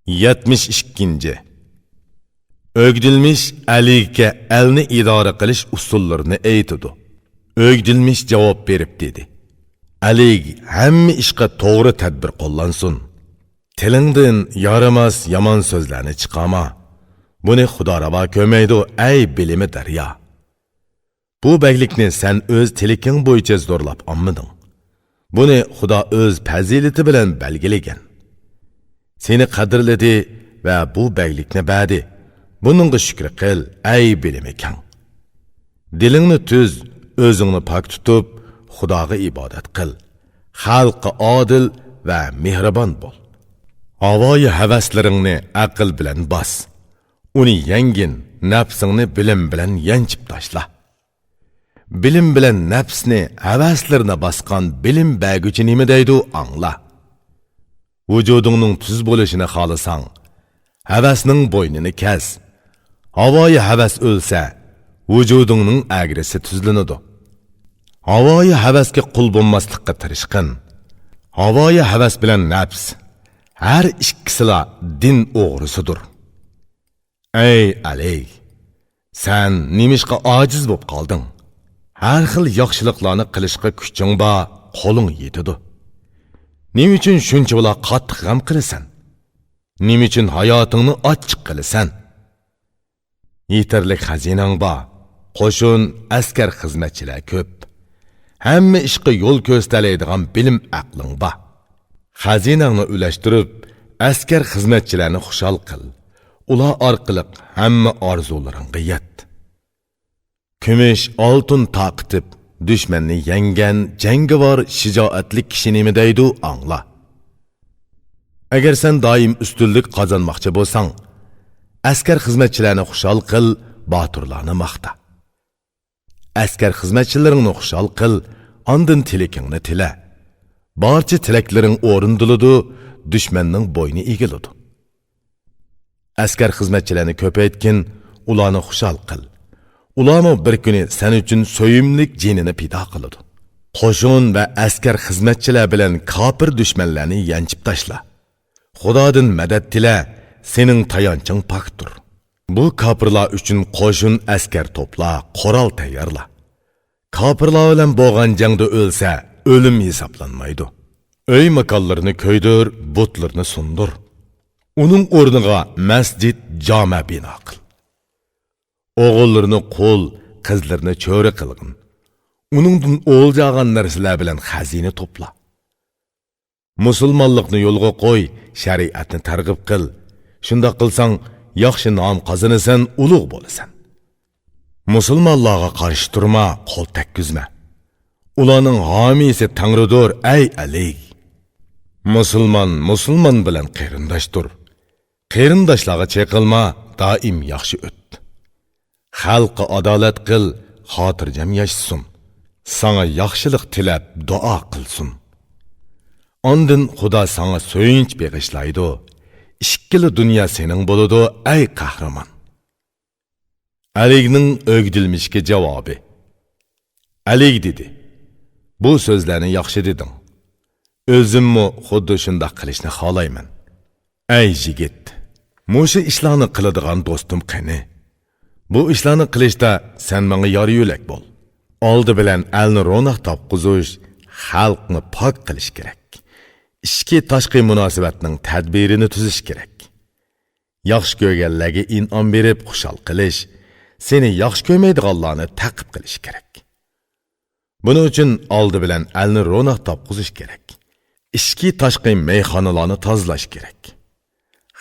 72. Ögdilmiş Aliga elni idora qilish usullarini aytidi. Ögdilmiş javob berib dedi. Alig hamma ishga to'g'ri tadbir qo'llansin. Tilingdan yaramas yomon so'zlarni chiqarma. Buni Xudo ravo ko'rmaydi, ey bilimi daryo. Bu baglikni sen o'z tiliking bo'yicha zo'rlab olmading. Buni Xudo o'z fazilati bilan belgilagan. Seni qadrladi va bu baglikni berdi. Buningga shukr qil, ey bilimi kang. Dilingni tuz, o'zingni pok tutib, Xudoga ibodat qil. Xalqqa odil va mehribon bo'l. Havoyi havaslaringni aql bilan bos. Uni yengin, nafsingni bilim bilan yanchib tashla. Bilim bilan nafsni, havaslarni bosgan bilim berguchi nima deydi angla. Vujudingning tuz bo'lishini xohlasang, havasning bo'ynini kes. Havoyi havas o'lsa, vujudingning agrisi tuzlanadi. Havoyi havasga qul bo'lmaslikka tirishqin. Havoyi havas bilan nafs, har ikkisila din o'g'risidir. Ey Aley, sen nimishqa ojiz bo'lib qolding? Har xil yaxshiliklarni qilishga kuching bor, qo'ling yetadi. Nim uchun shuncha bo'la qattiq g'am qilasan? Nim uchun hayotingni ochiq qilasan? Yetarlik xazinang bor, qo'shin, askar xizmatchilar ko'p. Hamma ishga yo'l ko'rsatiladigan bilim aqling bor. Xazinangni ulashtirib, askar xizmatchilarni xushal qil. Ular orqali hamma orzularingga yet. Kumush, oltin taqitib, düşmanni yengen, jangovar, shijoatli kishi nima deydi angla. Agar sen doim ustunlik qozonmoqchi bo'lsang, askar xizmatchilarni xushal qil, boturlarni maqta. Askar xizmatchilaringni xushal qil, ondan tilakingni tila. Barcha tilaklaring o'rindiladi, düşmanning bo'yni egiladi. Askar xizmatchilarni ko'paytgin, ularni xushal qil. Ularni bir kuni sen uchun so'yimlik jinini pido qiladi. Qo'shin va askar xizmatchilar bilan kofir dushmanlarni yanchib tashla. Xudodan madad tila, sening tayanching pokdir. Bu kofirlar uchun qo'shin askar to'pla, qurol tayyorla. Kofirlar bilan bo'lgan jangda o'lsa, o'lim hisoblanmaydi. Öy makonlarini ko'ydir, butlarni sundur. Uning o'rniga masjid, jome bino qil. Oğullarını qo'l, qizlarni cho'ri qilgin. Uningdan o'ljagan narsalar bilan xazina to'pla. Musulmonlikni yo'lga qo'y, shariatni targ'ib qil. Shunda qilsang, yaxshi nom qozanasan, ulug' bo'lasan. Musulmonlarga qarshi turma, qo'l takkizma. Ularning homiysi Tangridir, ey Ali. Musulmon bilan qarindoshdir. Qarindoshlarga cheqilma, doim yaxshi o't. Xalqqa adolat qil, xotirjam yashsin. Sana yaxshilik tilab duo qilsin. Ondan Xudo sana so'yinch beg'ishlaydi. Ikkili dunyo sening bo'ladi, ey qahramon. Aligning o'gdilmishga javobi. Alig dedi: "Bu so'zlarni yaxshi deding. O'zimmi xuddi shunday qilishni xohlayman. Ey yigit, mushu ishlarni qiladigan do'stim qani? Bu ishlarni qilishda sen menga yor yo'lak bo'l. Oldi bilan alni ro'naq topqizish, xalqni pok qilish kerak. Ichki tashqi munosabatning tadbirini tuzish kerak. Yaxshi ko'rganlarga in'om berib xushal qilish, seni yaxshi ko'rmaydiganlarni taqib qilish kerak. Buning uchun oldi bilan alni ro'naq topqizish kerak. Ichki tashqi meyxonalarni tozalash kerak.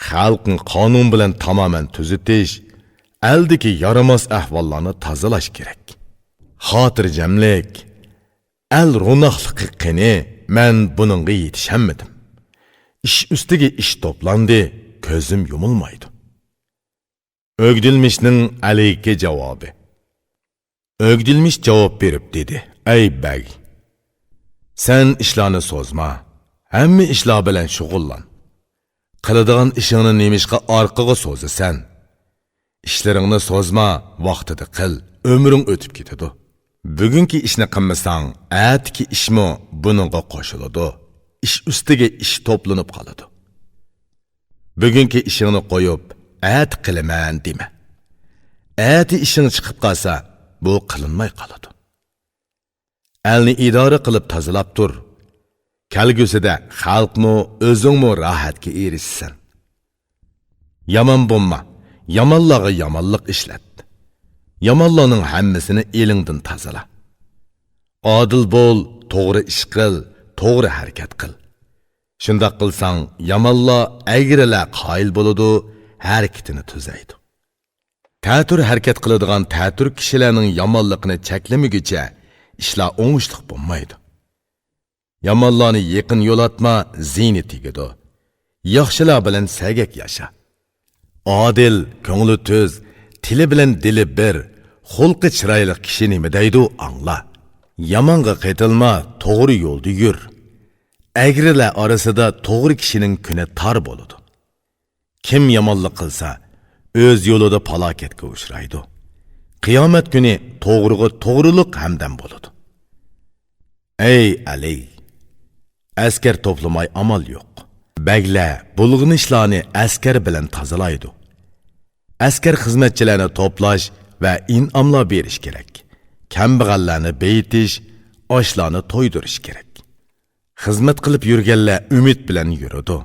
Xalqni qonun bilan tamoman tuzitish, eldeki yaramaz ahvallarını tazalash kerak. Xotirjamlik, el ro'naqligi qani, men buningga yetishamadim. Ish ustiga ish to'plandi, ko'zim yumilmaydi. O'gdilmishning Aliga javobi. O'gdilmish javob berib dedi: "Ey bag, sen ishlarni so'zma, hamma ishlar bilan shug'ullan. Qiladigan ishingni nemishqa orqaga so'zasan. İşlerini sozma, vaqtida qil, ömrün o'tib ketadi. Bugungi ishni qilmasang, atki ishmi buningga qo'shiladi. Ish ustiga ish to'planib qoladi. Bugungi ishingni qo'yib, at qilaman dema. Ati ishing chiqib qolsa, bu qilinmay qoladi. Elni idora qilib tozalab tur. Kelgusida xalqmi, o'zingmi rohatga erishsin. Yomon bo'lma, yomonlarga yomonlik ishlat. Yomonlarning hammasini elingdan tozala. Adil bo'l, to'g'ri ish qil, to'g'ri harakat qil. Shundoq qilsang, yomonlar agrilar qoyil bo'ladi, harakatini tuzaydi. Ta'tur harakat qiladigan ta'tur kishilarning yomonligini cheklamaguncha ishlar o'ngishliq bo'lmaydi. Yomonlarni yaqin yo'latma, ziyni tegadi. Yaxshilar bilan sagak yasha. Adil, ko'ngli tuz, tili bilan dili bir, xulqi chiroyli kishi nima deydi angla. Yomonga qaytilma, to'g'ri yo'lda yur. Agrilar orasida to'g'ri kishining kuni tor bo'ladi. Kim yomonlik qilsa, o'z yo'lida falokatga uchraydi. Qiyomat kuni to'g'riga to'g'rilik hamdam bo'ladi. Ey Ali, askar to'plamay amal yo'q. Bagla bulg'in ishlarni askar bilan tozalaydi. Askar xizmatchilarni to'plash va in'omlar berish kerak. Kambag'allarni beyitish, ochlarni to'ydirish kerak. Xizmat qilib yurganlar umid bilan yuradi.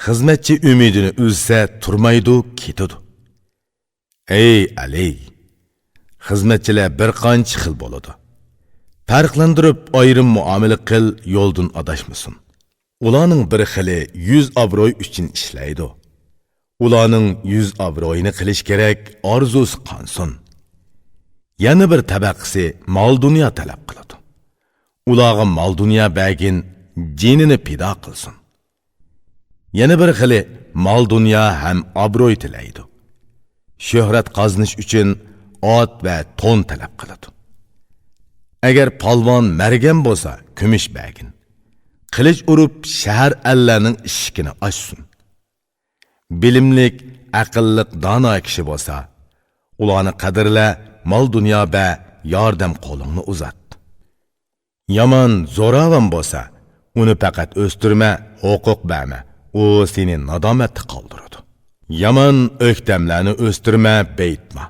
Xizmatchi umidini uzsa turmaydi, ketadi. Ey Ali, xizmatchilar bir qancha xil bo'ladi. Farqlantirib ayrim muomala qil, yo'ldan adashmasin. Ularning bir xili 100 obro'y uchun ishlaydi. Ularning 100 obro'yini qilish kerak, orzusi qonsin. Yana bir tabaqasi mol dunyo talab qiladi. Ularga mol dunyo bagin jinini pido qilsin. Yana bir xili mol dunyo ham obro'y tilaydi. Shuhrat qozonish uchun ot va to'n talab qiladi. Agar palvon margan bo'lsa, kumush bagin. Qilich urib shahar allarning ishikini ochsin. Bilimlik, aqlliq, dono kishi bo'lsa, ularni qadrla, mol dunyo va yordam qo'lingni uzat. Yomon, zo'ravon bo'lsa, uni faqat o'stirma, huquq berma. U seni nadomatga qoldiradi. Yomon o'ktamlarni o'stirma, beytma.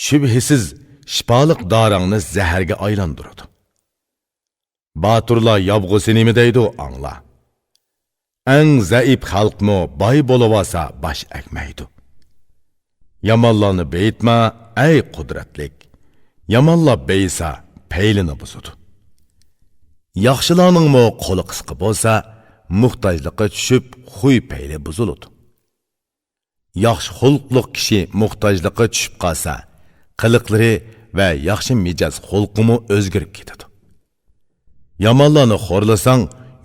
Shubhisiz shifoliq dorangni zaharga aylantiradi. Baturlar yobg'usi nima deydi angla. Eng zaif xalqmi boy bo'lsa bosh agmaydi. Yomonlarni beytma, ey qudratlik. Yomonlar beysa peylini buzadi. Yaxshilarningmi qo'li qisqa bo'lsa, muhtojlikqa tushib, xuy peyli buzuladi. Yaxshi xulqliq kishi muhtojlikqa tushib qolsa, qiliqlari va yaxshi mijoz xulqimi o'zgarib ketadi. Yomonlarni xo'rlasang,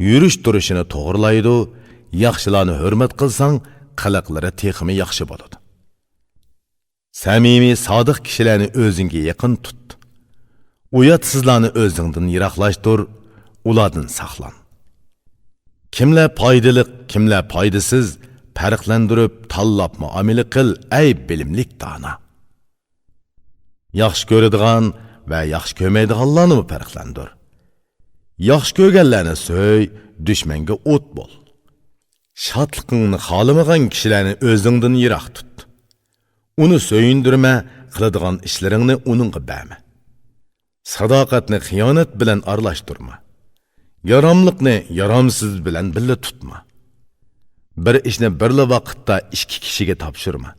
yurish turishini to'g'rilaydi, yaxshilarni hurmat qilsang, qiliqlari texmi yaxshi bo'ladi. Samimiy, sodiq kishilarni o'zingga yaqin tut. Uyatsizlarni o'zingdan yiroqlashtir, ulardan saqlan. Kimlar foydali, kimlar foydasiz, farqlantirib tanlab muomala qil, ey bilimlik dono. Yaxshi ko'radigan va yaxshi ko'rmaydiganlarni farqlantir. Yaxshi ko'rganlarni so'y, dushmanga o't bo'l. Shodlikni xolamagan kishilarni o'zingdan yiroq tut. Uni so'yindirma, qiladigan ishlaringni uningga berma. Sadoqatni xiyonat bilan aralashtirma. Yaramliqni yaramsiz bilan birga tutma. Bir ishni birla vaqtda ikki kishiga topshirma.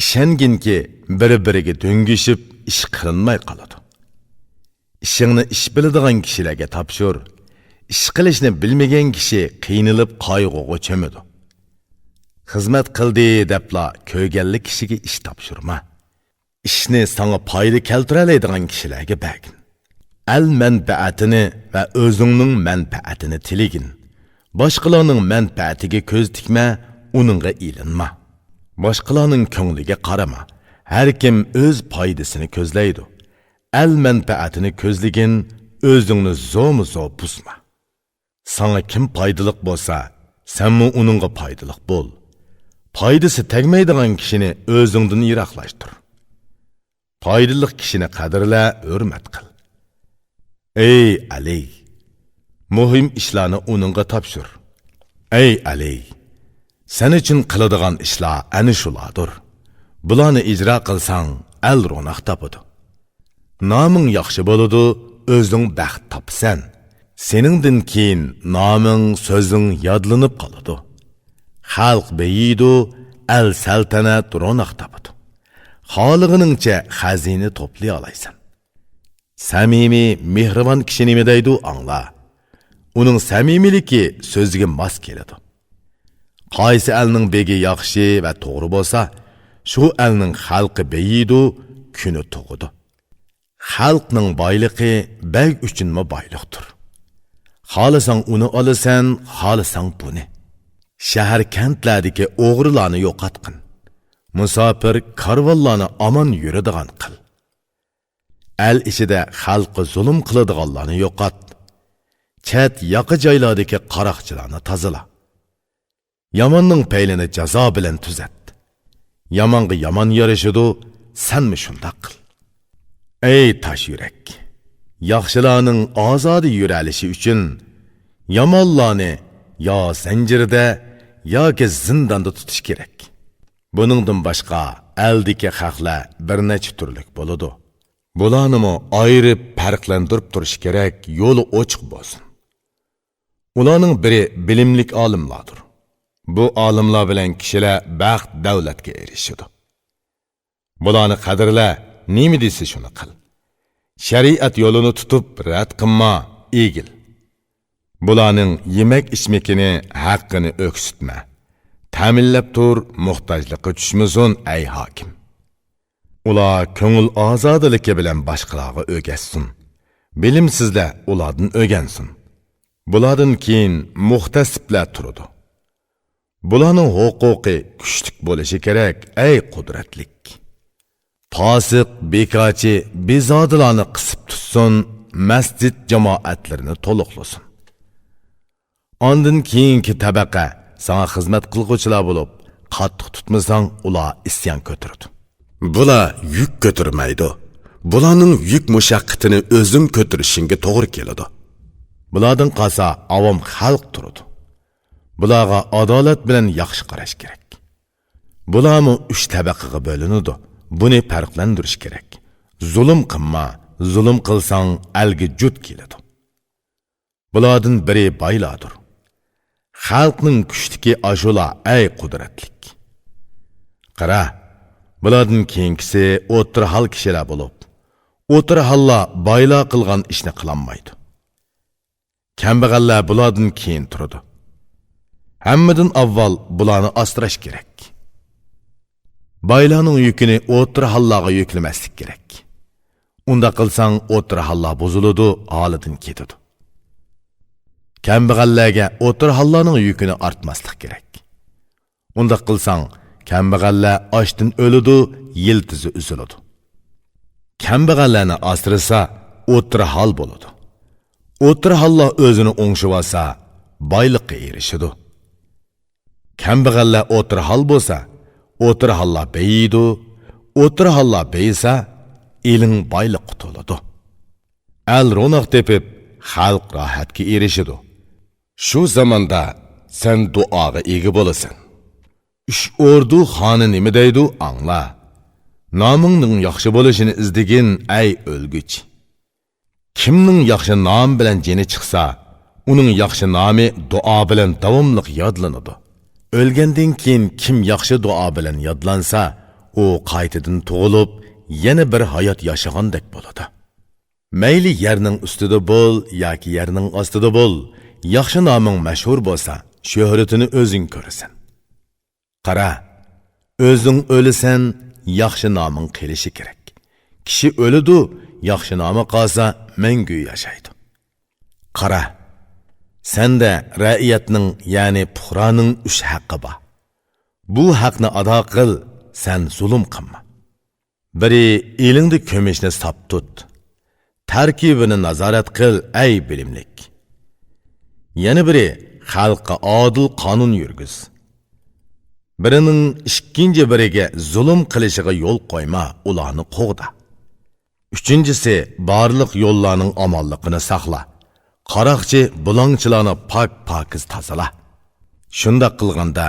Ishonginki, bir-biriga do'ngishib ish qilinmay qoladi. Ishingni ish biladigan kishilarga topshir. Ish qilishni bilmagan kishi qiynalib qayg'uga cho'madi. Xizmat qildi debla ko'rganlik kishiga ish topshirma. Ishni sana foyda keltiradigan kishilarga bergin. Al manfaatini va o'zingning manfaatini tiligin. Boshqalarning manfaatiga ko'z tikma, uningga ilinma. Boshqalarning ko'ngliga qarama. Har kim o'z foydasini ko'zlaydi. Al manfaatini ko'zligin, o'zingni zo'm-zo pusma. Sana kim foydaliq bo'lsa, senmi uningga foydaliq bo'l. Foydasi tegmaydigan kishini o'zingdan yiroqlashtir. Foydaliq kishini qadrla, hurmat qil. Ey Ali, muhim ishlarni uningga topshir. Ey Ali, Sen için qiladigan ishlar ana shulardir. Bularni ijro qilsang, el ro'naq topadi. Noming yaxshi bo'ladi, o'zing baxt topsan. Seningdan keyin noming, so'zing yodlanib qoladi. Xalq beyiydi, el saltanat ro'naq topadi. Xolig'iningcha xazina to'play olaysan. Samimiy, mehribon kishi nima deydi angla. Uning samimiligi so'ziga mos keladi. Qaysi elning begi yaxshi va to'g'ri bo'lsa, shu elning xalqi beyiydi, kuni tug'idi. Xalqning boyligi beg uchunmi boyliqdir. Xohlasang uni olasan, xohlasang buni. Shahar kentlardagi o'g'rilarni yo'qotqin. Musofir karvonlarni omon yuradigan qil. El ichida xalqqa zulm qiladiganlarni yo'qot. Chet yoqi joylardagi qaroqchilarni tozala. Yamonning peylini jazo bilan tuzat. Yamonga yomon yarashidi, senmi shundoq qil. Ey tosh yurak, yaxshilarning ozodi yuralishi uchun yomonlarni yo zanjirda yoki zindonda tutish kerak. Buningdan boshqa eldagi xalqlar bir necha turlik bo'ladi. Bularni ayirib farqlantirib turish kerak, yo'li ochiq bo'lsin. Ularning biri bilimlik olimlardir. Bu olimlar bilan kishilar baxt davlatga erishadi. Bularni qadrla, nima desa shuni qil. Shariat yo'lini tutib rad qilma, egil. Bularning yemak ichmakini, haqqini o'ksitma. Ta'minlab tur, muhtojlikka tushmasin ey hokim. Ular ko'ngil ozodaligi bilan boshqalarga o'rgatsin. Bilimsizlar ulardan o'rgansin. Bulardan keyin muhtasiblar turadi. Bularning huquqi kuchlik bo'lishi kerak ey qudratlik. Fosiq, bekochi, bezodilarni qisib tutsin, masjid jamoatlarini to'liqlasin. Ondan keyingi tabaqa sana xizmat qilguvchilar bo'lib, qattiq tutmasang, ular isyon ko'taradi. Bular yuk ko'tarmaydi. Bularning yuk mushaqqatini o'zing ko'tarishingga to'g'ri keladi. Bulardan qolsa avom xalq turadi. Bularga adolat bilan yaxshi qarash kerak. Bularmi 3 tabaqaga bo'linadi. Buni farqlantirish kerak. Zulm qilma, zulm qilsang alga jut keladi. Bulardan biri baylardir. Xalqning kuchdiki ashula ey qudratlik. Qara, bulardan keyingisi o'tir hal kishilar bo'lib, o'tir hallar baylar qilgan ishni qilolmaydi. Kambag'allar bulardan keyin turadi. Hammadan avval bularni astirash kerak. Baylarning yukini o'tir hallarga yuklamaslik kerak. Unda qilsang o'tir hallar buziladi, holidan ketadi. Kambag'allarga o'tir hallarning yukini artmaslik kerak. Unda qilsang kambag'allar ochdan o'ladi, yiltizi uziladi. Kambag'allarni astirsa o'tir hal bo'ladi. O'tir hallar o'zini o'ngshib olsa, boylikqa erishadi. Kambag'allar o'tir hal bo'lsa, o'tir hallar beyiydi, o'tir hallar beysa, eling boyliqqa to'ladi. El ro'naq tepib, xalq rohatga erishadi. Shu zamonda sen duoga ega bo'lasan. Uch ordu xoni nima deydi angla. Nomingning yaxshi bo'lishini izdigin ey o'lguch. Kimning yaxshi nom bilan jini chiqsa, uning yaxshi nomi duo bilan davomli yodlanadi. O'lgandan keyin kim yaxshi duo bilan yodlansa, u qaytadan tug'ilib, yana bir hayot yashagandek bo'ladi. Mayli yerning ustida bo'l yoki yerning ostida bo'l, yaxshi noming mashhur bo'lsa, shuhratini o'zing ko'rasan. Qara, o'zing o'lasan, yaxshi noming qelishi kerak. Kishi o'ladi, yaxshi nomi qolsa, mangu yashaydi. Qara, senda ra'iyatning, ya'ni puhroning 3 haqqi bor. Bu haqni ado qil, sen zulm qilma. Biri elingda ko'mishni sap tut. Tarkibini nazorat qil ey bilimlik. Yana biri xalqqa adil qonun yurgiz. Birining ikkinchi biriga zulm qilishiga yo'l qo'yma, ularni qo'g'da. Üçüncüsü, barlıq yollarının amallıqını saqla. Qaraqçı, bulangçılarını pak-pakiz tazala. Şunda qılğanda,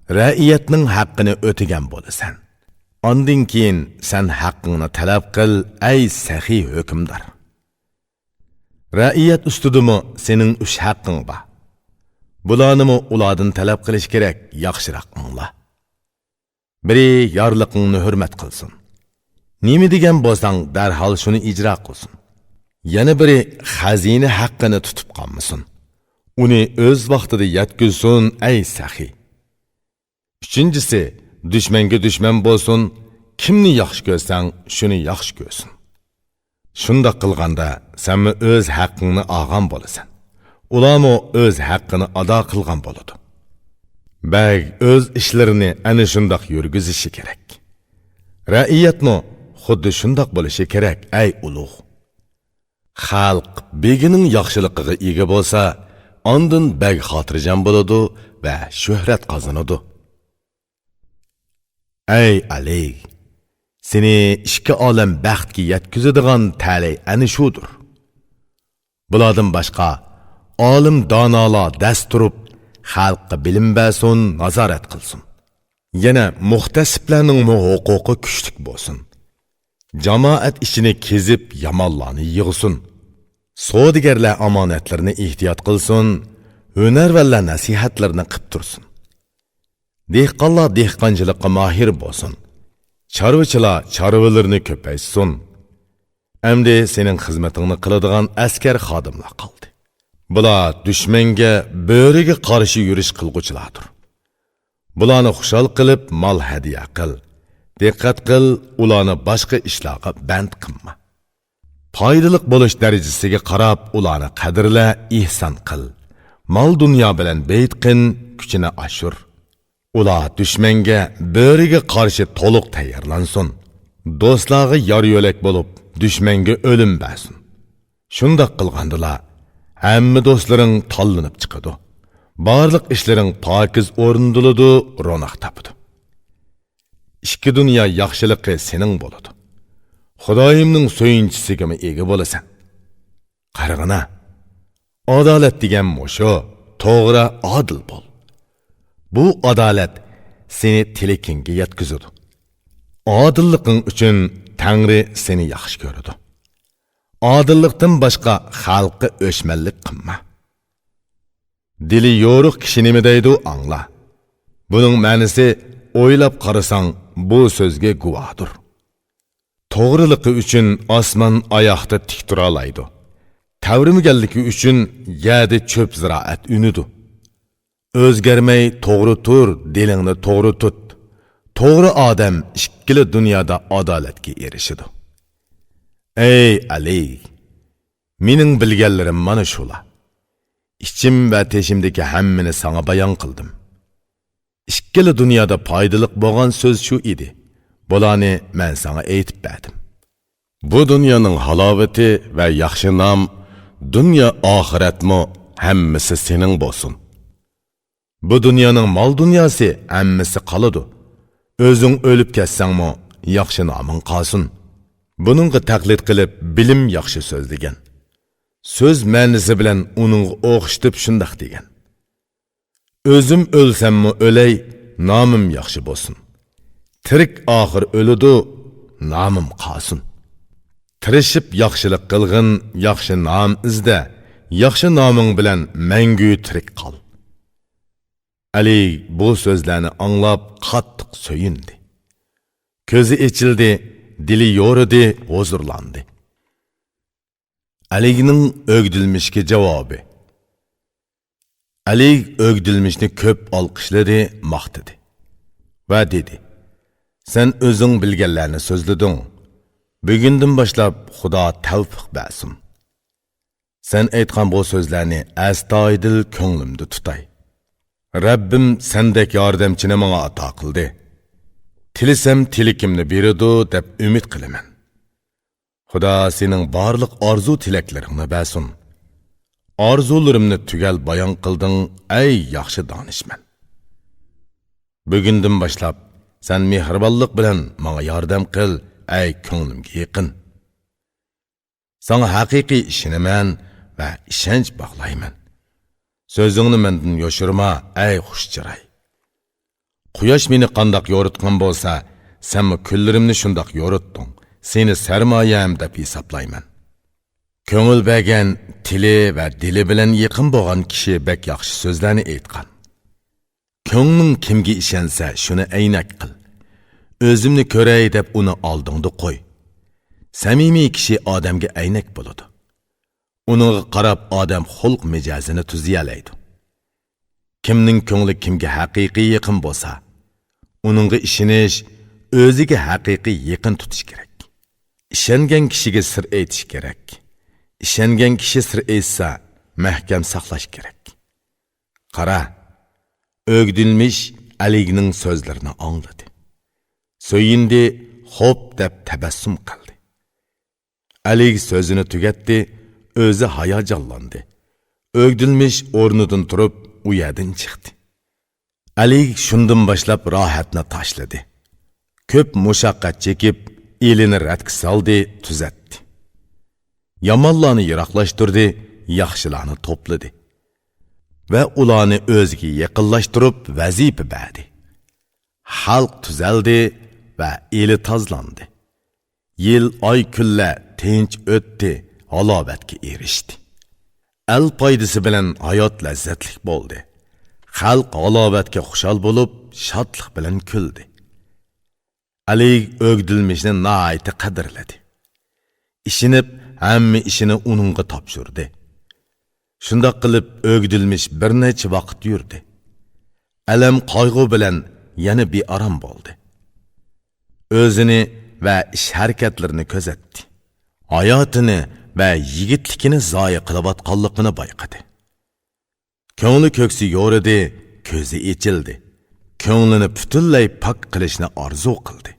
ra'iyatning haqqini o'tagan bo'lasan. Ondan keyin sen haqqingni talab qil, ey saxiy hukmdor. Ra'iyat ustidimi sening 3 haqqing bor. Bularni ulardan talab qilish kerak, yaxshiroq angla. Biri yorliqingni hurmat qilsin. Nima degan bo'lsang, darhol shuni ijro qilsin. Yana biri xazina haqqini tutib qolmasin. Uni o'z vaqtida yetkazsin, ey saxiy. Üçüncüsü, düşmanga düşman bo'lsin, kimni yaxshi ko'rsang, shuni yaxshi ko'rsin. Shunda qilganda, sen o'z haqqingni olgan bo'lasan. Ularmi o'z haqqini ado qilgan bo'ladi. Bag o'z ishlarini ana shundoq yurgizishi kerak. Ra'iyatmi xuddi shundoq bo'lishi kerak, ey ulug'. Xalq begining yaxshiligiga ega bo'lsa, ondan bag xotirjam bo'ladi va shuhrat qozonadi. Ey Ali, seni ikki olam baxtga yetkazadigan ta'lay ana shudir. Bulardan boshqa olim donolar dast turib, xalqqa bilim bersin, nazorat qilsin. Yana muhtasiblarning huquqi kuchlik bo'lsin. Jamoat ishini kezib, yomonlarni yig'sin. Savdogarlar omonatlarini ehtiyot qilsin, hunarvallar nasihatlarini qilib tursin. Dehqonlar dehqonchilikqa mahir bo'lsin. Chorvachilar chorvalarni ko'paysin. Endi sening xizmatingni qiladigan askar xodimlar qoldi. Bular dushmanga, bo'riga qarshi yurish qilguchilardir. Bularni xushal qilib, mol hadiya qil. Diqqat qil, ularni boshqa ishlarga band qilma. Foydaliq bo'lish darajasiga qarab, ularni qadrla, ihson qil. Mol dunyo bilan beytqin, kuchini oshir. Ular dushmanga, bo'riga qarshi to'liq tayyorlansin. Do'stlarga yor yo'lak bo'lib, dushmanga o'lim bersin. Shundoq qilgandilar, hamma do'stlaring tanlanib chiqadi. Barliq ishlaring pokiz o'rindiladi, ro'naq topadi. Ikki dunyo yaxshiligi sening bo'ladi. Xudoyimning so'yinchisiga ega bo'lasan. Qarag'ana, adolat degan musho, to'g'ri, adil bo'l. Bu adolat seni tilakingga yetkazadi. Adilliqing uchun Tangri seni yaxshi ko'radi. Adillikdan boshqa xalqqa o'shmanlik qilma. Dili yo'ruq kishi nima deydi angla. Buning ma'nosi o'ylab qarasang bu so'zga guvohdir. To'g'riligi uchun osmon oyoqda tik tura oladi. Tavrimganligi uchun yerda cho'p ziroat unidi. O'zgarmay to'g'ri tur, dilingni to'g'ri tut. To'g'ri odam ikkili dunyoda adolatga erishadi. Ey Ali, mening bilganlarim mana shular. İçim va teshimdagi hammani sana bayon qildim. Ikkili dunyoda foydali bo'lgan so'z shu edi. Bularni men sana aytib berdim. Bu dunyoning halovati va yaxshi nom, dunyo oxiratmi hammasi sening bo'lsin. Bu dunyoning mol dunyosi hammasi qoladi. O'zing o'lib ketsangmi, yaxshi noming qolsin. Buningga taqlid qilib, bilim yaxshi so'z degan. Söz ma'nosi bilan uning o'xshitib shundoq degan. O'zim o'lsammi o'lay, nomim yaxshi bo'lsin. Tirik oxir o'ludi, nomim qolsin. Tirishib yaxshilik qilgin, yaxshi nom izda, yaxshi noming bilan mangu tirik qol. Ali bu so'zlarni anglab qattiq so'yindi. Ko'zi ochildi, dili yo'ridi, huzurlandi. Ali'nin ögdülmüşki cevabı. Ali ögdülmüşni köp alqışladı, maqtadı. Va dedi, sen özün bilgenlerini sözledin. Bugünden başlap Xudo tavfiq bersin. Sen aytgan bu sözlerini astoydil ko'nglimda tutay. Rabbim sendek yordamchini menga ato qildi. Tilisam tilikimni beradi deb umid qilaman. Xudo sening barliq arzu tilaklaringni bersin. Arzularimni tugal bayon qilding, ey yaxshi donishman. Bugundan boshlab sen mehribonlik bilan menga yordam qil, ey ko'nglimga yaqin. Sana haqiqiy ishonaman va ishonch bog'layman. So'zingni mendan yoshirma, ey xushchiroy. Quyosh meni qandoq yoritgan bo'lsa, senmi kunlarimni shundoq yoritding. Seni sarmoyam deb hisoblayman. Ko'ngil bergan tili va dili bilan yaqin bo'lgan kishi bek yaxshi so'zlarni aytgan. Ko'ngling kimga ishonsa, shuni aynak qil. O'zimni ko'ray deb uni oldingda qo'y. Samimiy kishi odamga aynak bo'ladi. Uninga qarab odam xulq mijozini tuziyalaydi. Kimning ko'ngli kimga haqiqiy yaqin bo'lsa, uningga ishonish, o'ziga haqiqiy yaqin tutish kerak. Ishongan kishiga sir aytish kerak. Ishongan kishi sir aytsa, mahkam saqlash kerak. Qara, o'gdilmish Aligning so'zlarini angladi. So'yindi, xo'p deb tabassum qildi. Alig so'zini tugatdi, o'zi hayajonlandi. O'gdilmish o'rnidan turib, u yerdan chiqdi. Alig shundan boshlab rohatni tashladi. Ko'p mushaqqat chekib, elini ratga soldi, tuzatdi. Yomonlarni yiroqlashtirdi, yaxshilarni to'pladi. Va ularni o'ziga yaqinlashtirib vazifa berdi. Xalq tuzaldi va eli tozlandi. Yil oy kunlar tinch o'tdi, halovatga erishdi. Al foydasi bilan hayot lazzatli bo'ldi. Xalq halovatga xushal bo'lib, shodlik bilan kuldi. Alig o'gdilmishni nihoyat qadrladi. Ishinib, hamma ishini uningga topshirdi. Shundoq qilib o'gdilmish bir necha vaqt yurdi. Alam qayg'u bilan yana bearam bo'ldi. O'zini va ish harakatlarini kuzatdi. Hayotini va yigitlikini zoya qilayotganligini bayqadi. Ko'ngli ko'ksi yo'ridi, ko'zi echildi. Ko'nglini butunlay pok qilishni orzu qildi.